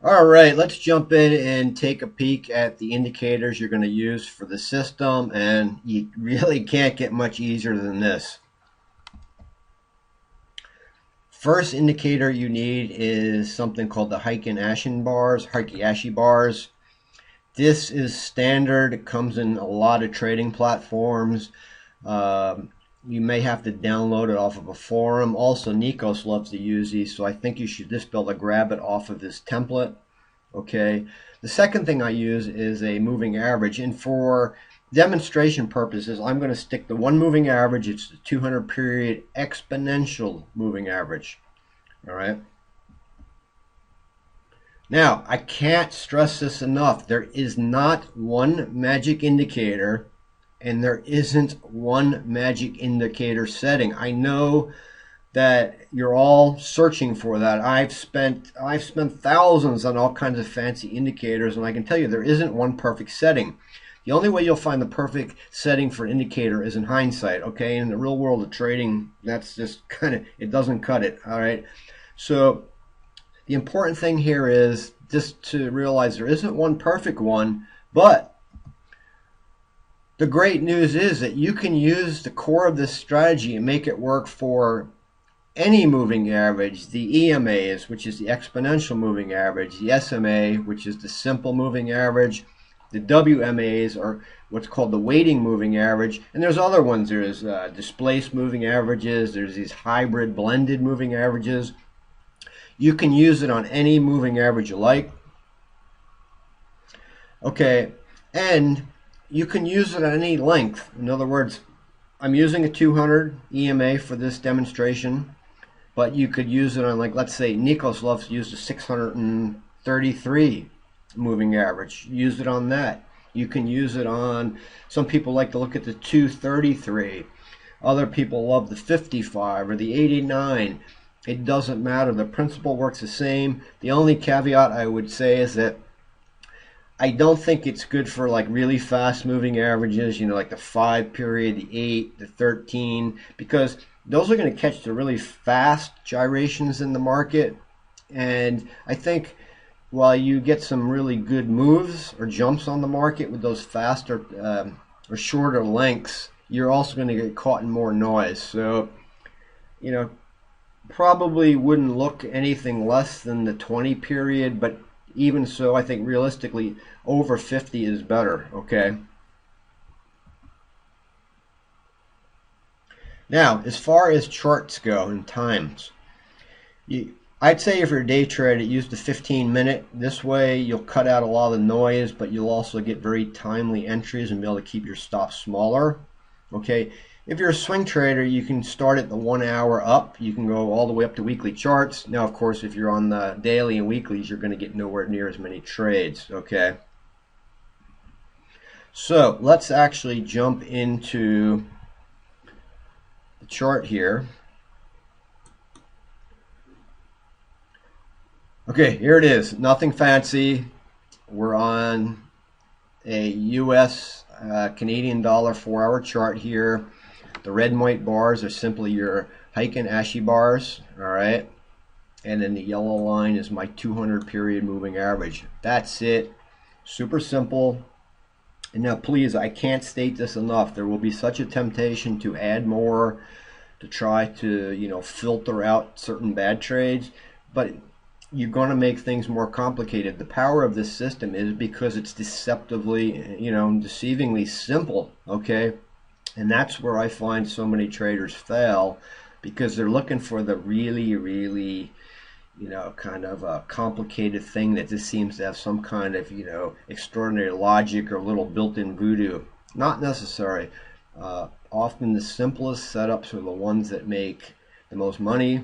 All right, let's jump in and take a peek at the indicators you're going to use for the system, and you really can't get much easier than this. First indicator you need is something called the Heiken-Ashi bars. This is standard. It comes in a lot of trading platforms. You may have to download it off of a forum. Also, Nikos loves to use these, so I think you should just be able to grab it off of this template. Okay. The second thing I use is a moving average, and for demonstration purposes, I'm going to stick to one moving average. It's the 200 period exponential moving average. All right. Now, I can't stress this enough. There is not one magic indicator, and there isn't one magic indicator setting. I know that you're all searching for that. I've spent thousands on all kinds of fancy indicators, and I can tell you there isn't one perfect setting. The only way you'll find the perfect setting for an indicator is in hindsight, okay? In the real world of trading, that's just it doesn't cut it, all right? So the important thing here is just to realize there isn't one perfect one, but the great news is that you can use the core of this strategy and make it work for any moving average, the EMAs, which is the exponential moving average, the SMA, which is the simple moving average, the WMAs are what's called the weighting moving average, and there's other ones. There's displaced moving averages, there's these hybrid blended moving averages. You can use it on any moving average you like. Okay, and you can use it at any length. In other words, I'm using a 200 EMA for this demonstration, but you could use it on, like, let's say Nikos loves to use the 633 moving average. Use it on that. You can use it on, some people like to look at the 233. Other people love the 55 or the 89. It doesn't matter. The principle works the same. The only caveat I would say is that I don't think it's good for like really fast moving averages, like the 5 period, the 8, the 13, because those are going to catch the really fast gyrations in the market. And I think while you get some really good moves or jumps on the market with those faster or shorter lengths, you're also going to get caught in more noise. So, probably wouldn't look anything less than the 20 period, but even so, I think realistically over 50 is better, okay? Now, as far as charts go and times, I'd say if you're a day trader, use the 15-minute. This way you'll cut out a lot of the noise, but you'll also get very timely entries and be able to keep your stops smaller, okay? If you're a swing trader, you can start at the 1 hour up. You can go all the way up to weekly charts. Now, of course, if you're on the daily and weeklies, you're going to get nowhere near as many trades, okay? So let's actually jump into the chart here. Okay, here it is. Nothing fancy. We're on a US Canadian dollar 4-hour chart here. The red and white bars are simply your Heiken-Ashi bars, all right? And then the yellow line is my 200 period moving average. That's it. Super simple. And now please, I can't state this enough. There will be such a temptation to add more, to try to, filter out certain bad trades, but you're going to make things more complicated. The power of this system is because it's deceptively, deceivingly simple, okay? And that's where I find so many traders fail, because they're looking for the really, really, kind of a complicated thing that just seems to have some kind of, extraordinary logic or little built-in voodoo. Not necessary. Often the simplest setups are the ones that make the most money.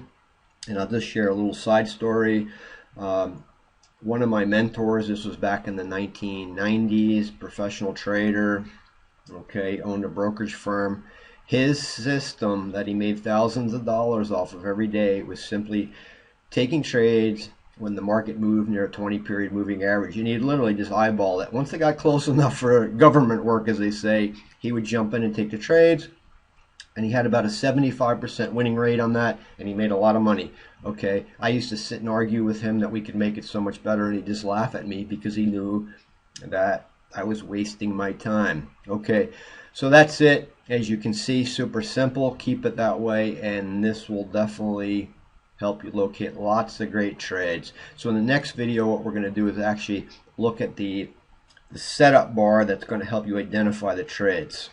And I'll just share a little side story. One of my mentors, this was back in the 1990s, professional trader, okay, owned a brokerage firm. His system that he made thousands of dollars off of every day was simply taking trades when the market moved near a 20 period moving average, and he'd literally just eyeball it. Once they got close enough for government work, as they say, he would jump in and take the trades. and he had about a 75% winning rate on that, and he made a lot of money. Okay, I used to sit and argue with him that we could make it so much better, and he'd just laugh at me because he knew that I was wasting my time. Okay, so that's it. As you can see, super simple. Keep it that way, and this will definitely help you locate lots of great trades. So in the next video, what we're going to do is actually look at the setup bar that's going to help you identify the trades.